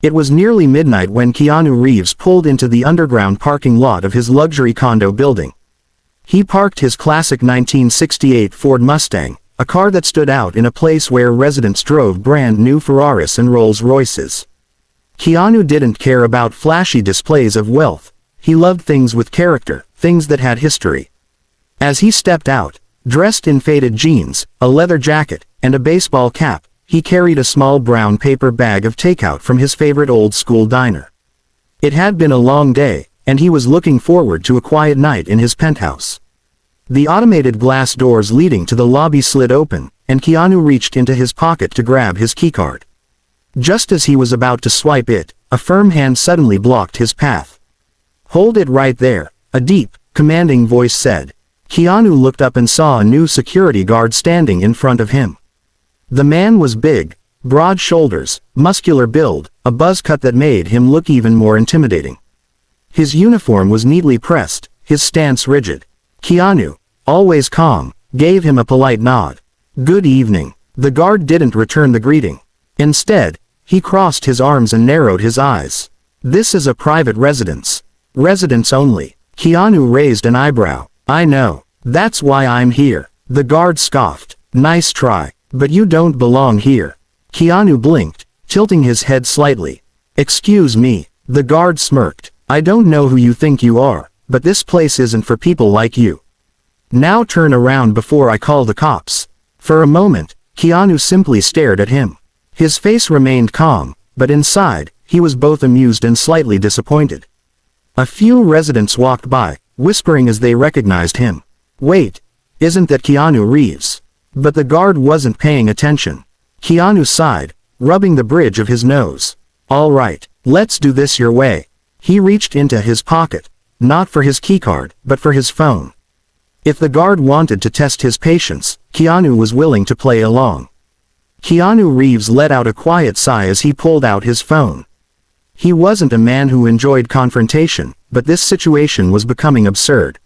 It was nearly midnight when Keanu Reeves pulled into the underground parking lot of his luxury condo building. He parked his classic 1968 Ford Mustang, a car that stood out in a place where residents drove brand new Ferraris and Rolls-Royces. Keanu didn't care about flashy displays of wealth. He loved things with character, things that had history. As he stepped out, dressed in faded jeans, a leather jacket, and a baseball cap, he carried a small brown paper bag of takeout from his favorite old-school diner. It had been a long day, and he was looking forward to a quiet night in his penthouse. The automated glass doors leading to the lobby slid open, and Keanu reached into his pocket to grab his keycard. Just as he was about to swipe it, a firm hand suddenly blocked his path. "Hold it right there," a deep, commanding voice said. Keanu looked up and saw a new security guard standing in front of him. The man was big, broad shoulders, muscular build, a buzz cut that made him look even more intimidating. His uniform was neatly pressed, his stance rigid. Keanu, always calm, gave him a polite nod. "Good evening." The guard didn't return the greeting. Instead, he crossed his arms and narrowed his eyes. "This is a private residence. Residents only." Keanu raised an eyebrow. "I know. That's why I'm here." The guard scoffed. "Nice try, but you don't belong here." Keanu blinked, tilting his head slightly. "Excuse me." The guard smirked. "I don't know who you think you are, but this place isn't for people like you. Now turn around before I call the cops." For a moment, Keanu simply stared at him. His face remained calm, but inside, he was both amused and slightly disappointed. A few residents walked by, whispering as they recognized him. "Wait, isn't that Keanu Reeves?" But the guard wasn't paying attention. Keanu sighed, rubbing the bridge of his nose. "All right, let's do this your way." He reached into his pocket, not for his keycard, but for his phone. If the guard wanted to test his patience, Keanu was willing to play along. Keanu Reeves let out a quiet sigh as he pulled out his phone. He wasn't a man who enjoyed confrontation, but this situation was becoming absurd.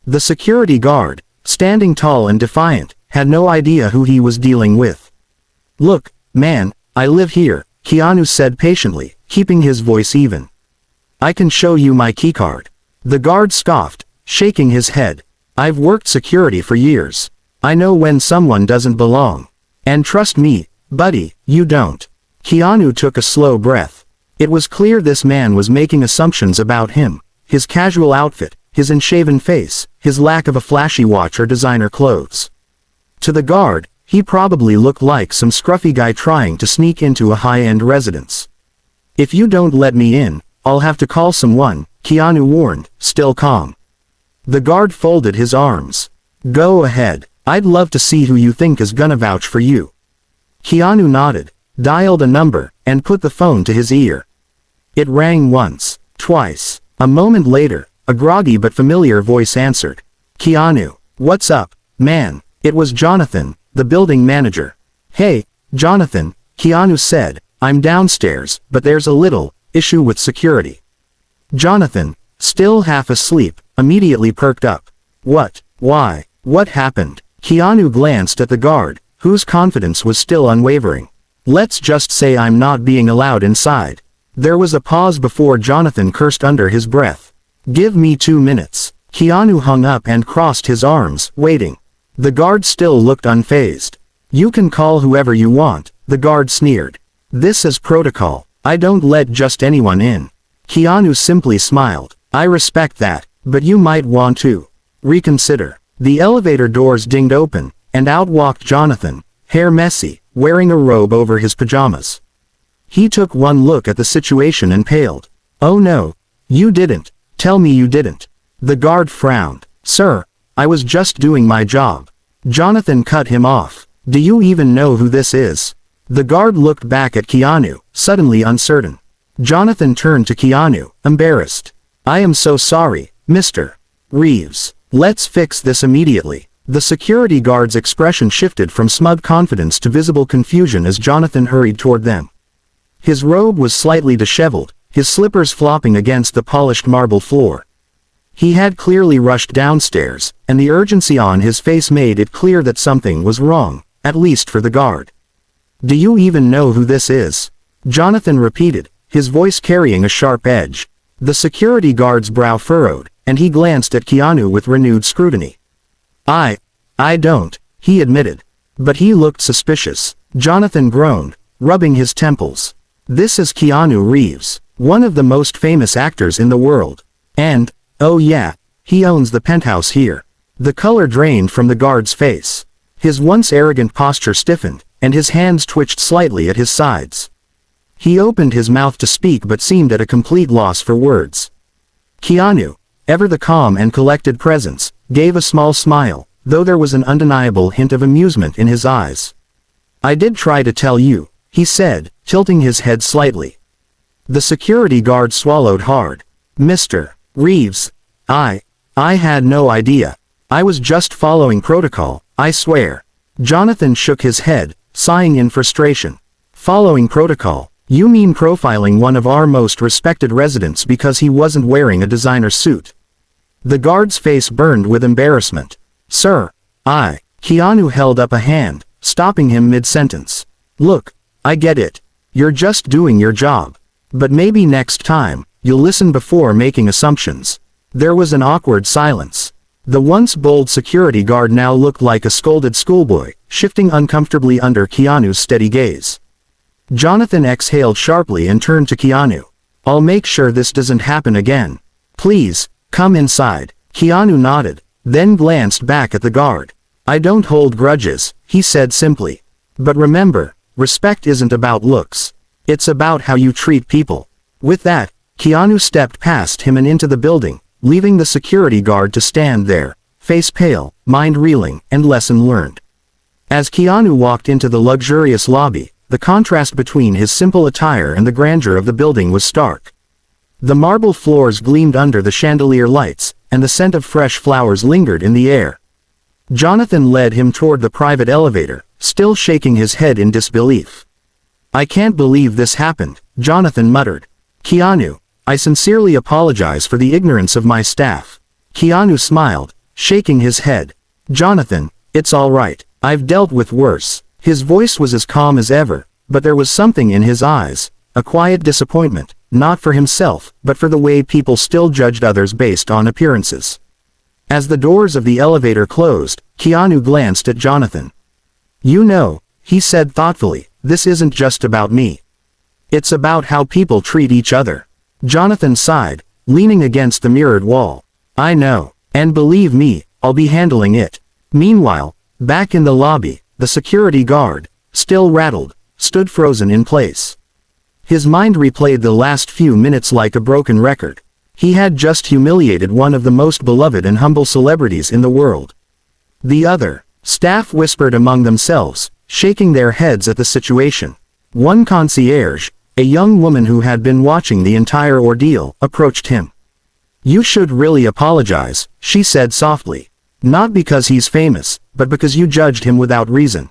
The security guard, standing tall and defiant, had no idea who he was dealing with. "Look, man, I live here," Keanu said patiently, keeping his voice even. "I can show you my keycard." The guard scoffed, shaking his head. "I've worked security for years. I know when someone doesn't belong. And trust me, buddy, you don't." Keanu took a slow breath. It was clear this man was making assumptions about him, his casual outfit, his unshaven face, his lack of a flashy watch or designer clothes. To the guard, he probably looked like some scruffy guy trying to sneak into a high-end residence. "If you don't let me in, I'll have to call someone," Keanu warned, still calm. The guard folded his arms. "Go ahead. I'd love to see who you think is gonna vouch for you." Keanu nodded, dialed a number, and put the phone to his ear. It rang once, twice. A moment later, a groggy but familiar voice answered. "Keanu, what's up, man?" It was Jonathan, the building manager. "Hey, Jonathan," Keanu said, "I'm downstairs, but there's a little issue with security." Jonathan, still half asleep, immediately perked up. "What? Why? What happened?" Keanu glanced at the guard, whose confidence was still unwavering. "Let's just say I'm not being allowed inside." There was a pause before Jonathan cursed under his breath. "Give me 2 minutes." Keanu hung up and crossed his arms, waiting. The guard still looked unfazed. "You can call whoever you want," the guard sneered. "This is protocol. I don't let just anyone in." Keanu simply smiled. "I respect that, but you might want to reconsider." The elevator doors dinged open, and out walked Jonathan, hair messy, wearing a robe over his pajamas. He took one look at the situation and paled. "Oh no, you didn't. Tell me you didn't." The guard frowned. "Sir, I was just doing my job." Jonathan cut him off. "Do you even know who this is?" The guard looked back at Keanu, suddenly uncertain. Jonathan turned to Keanu, embarrassed. "I am so sorry, Mr. Reeves. Let's fix this immediately." The security guard's expression shifted from smug confidence to visible confusion as Jonathan hurried toward them. His robe was slightly disheveled, his slippers flopping against the polished marble floor. He had clearly rushed downstairs, and the urgency on his face made it clear that something was wrong, at least for the guard. "Do you even know who this is?" Jonathan repeated, his voice carrying a sharp edge. The security guard's brow furrowed, and he glanced at Keanu with renewed scrutiny. I don't, he admitted. But he looked suspicious. Jonathan groaned, rubbing his temples. This is Keanu Reeves, one of the most famous actors in the world. And, oh yeah, he owns the penthouse here. The color drained from the guard's face. His once arrogant posture stiffened, and his hands twitched slightly at his sides. He opened his mouth to speak but seemed at a complete loss for words. Keanu, ever the calm and collected presence, gave a small smile, though there was an undeniable hint of amusement in his eyes. I did try to tell you, he said, tilting his head slightly. The security guard swallowed hard. Mr. Reeves, I had no idea. I was just following protocol, I swear. Jonathan shook his head, sighing in frustration. Following protocol? You mean profiling one of our most respected residents because he wasn't wearing a designer suit? The guard's face burned with embarrassment. Sir, Keanu held up a hand, stopping him mid-sentence. Look, I get it. You're just doing your job. But maybe next time, you'll listen before making assumptions. There was an awkward silence. The once bold security guard now looked like a scolded schoolboy, shifting uncomfortably under Keanu's steady gaze. Jonathan exhaled sharply and turned to Keanu. I'll make sure this doesn't happen again. Please, come inside. Keanu nodded, then glanced back at the guard. I don't hold grudges, he said simply. But remember, respect isn't about looks. It's about how you treat people. With that, Keanu stepped past him and into the building, leaving the security guard to stand there, face pale, mind reeling, and lesson learned. As Keanu walked into the luxurious lobby, the contrast between his simple attire and the grandeur of the building was stark. The marble floors gleamed under the chandelier lights, and the scent of fresh flowers lingered in the air. Jonathan led him toward the private elevator, still shaking his head in disbelief. I can't believe this happened, Jonathan muttered. Keanu, I sincerely apologize for the ignorance of my staff. Keanu smiled, shaking his head. Jonathan, it's all right. I've dealt with worse. His voice was as calm as ever, but there was something in his eyes, a quiet disappointment, not for himself, but for the way people still judged others based on appearances. As the doors of the elevator closed, Keanu glanced at Jonathan. You know, he said thoughtfully, this isn't just about me. It's about how people treat each other. Jonathan sighed, leaning against the mirrored wall. I know, and believe me, I'll be handling it. Meanwhile, back in the lobby, the security guard, still rattled, stood frozen in place. His mind replayed the last few minutes like a broken record. He had just humiliated one of the most beloved and humble celebrities in the world. The other staff whispered among themselves, shaking their heads at the situation. One concierge, a young woman who had been watching the entire ordeal, approached him. You should really apologize, she said softly. Not because he's famous, but because you judged him without reason.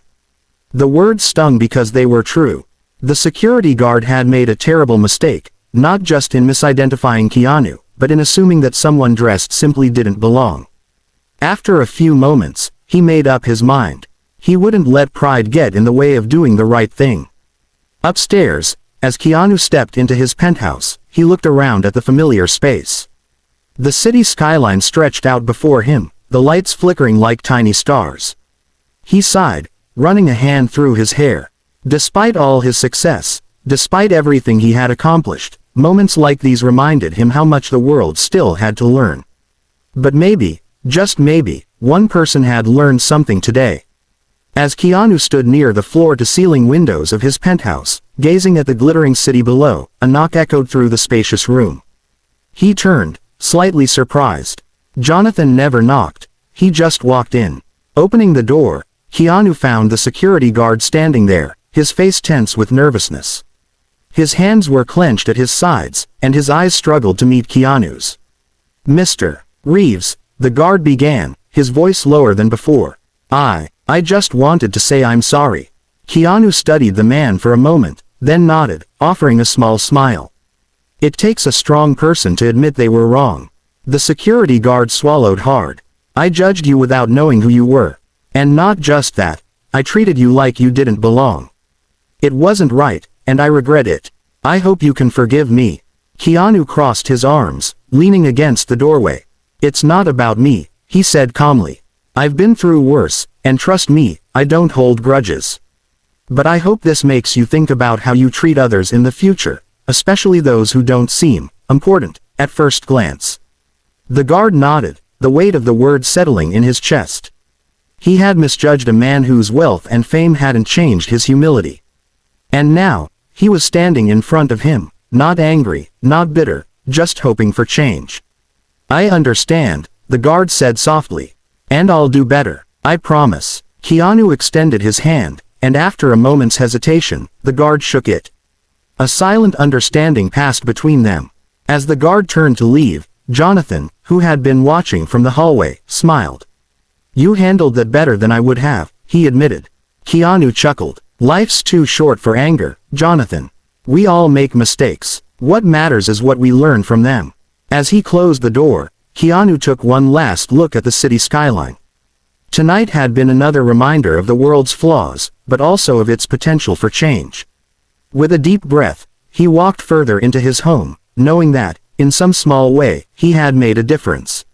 The words stung because they were true. The security guard had made a terrible mistake, not just in misidentifying Keanu, but in assuming that someone dressed simply didn't belong. After a few moments, he made up his mind. He wouldn't let pride get in the way of doing the right thing. Upstairs, as Keanu stepped into his penthouse, he looked around at the familiar space. The city skyline stretched out before him, the lights flickering like tiny stars. He sighed, running a hand through his hair. Despite all his success, despite everything he had accomplished, moments like these reminded him how much the world still had to learn. But maybe, just maybe, one person had learned something today. As Keanu stood near the floor-to-ceiling windows of his penthouse, gazing at the glittering city below, a knock echoed through the spacious room. He turned, slightly surprised. Jonathan never knocked, he just walked in. Opening the door, Keanu found the security guard standing there, his face tense with nervousness. His hands were clenched at his sides, and his eyes struggled to meet Keanu's. Mr. Reeves, the guard began, his voice lower than before. I just wanted to say I'm sorry. Keanu studied the man for a moment, then nodded, offering a small smile. It takes a strong person to admit they were wrong. The security guard swallowed hard. I judged you without knowing who you were. And not just that, I treated you like you didn't belong. It wasn't right, and I regret it. I hope you can forgive me. Keanu crossed his arms, leaning against the doorway. It's not about me, he said calmly. I've been through worse, and trust me, I don't hold grudges. But I hope this makes you think about how you treat others in the future, especially those who don't seem important at first glance. The guard nodded, the weight of the words settling in his chest. He had misjudged a man whose wealth and fame hadn't changed his humility. And now, he was standing in front of him, not angry, not bitter, just hoping for change. I understand, the guard said softly. And I'll do better, I promise. Keanu extended his hand, and after a moment's hesitation, the guard shook it. A silent understanding passed between them. As the guard turned to leave, Jonathan, who had been watching from the hallway, smiled. You handled that better than I would have, he admitted. Keanu chuckled. Life's too short for anger, Jonathan. We all make mistakes. What matters is what we learn from them. As he closed the door, Keanu took one last look at the city skyline. Tonight had been another reminder of the world's flaws, but also of its potential for change. With a deep breath, he walked further into his home, knowing that, in some small way, he had made a difference.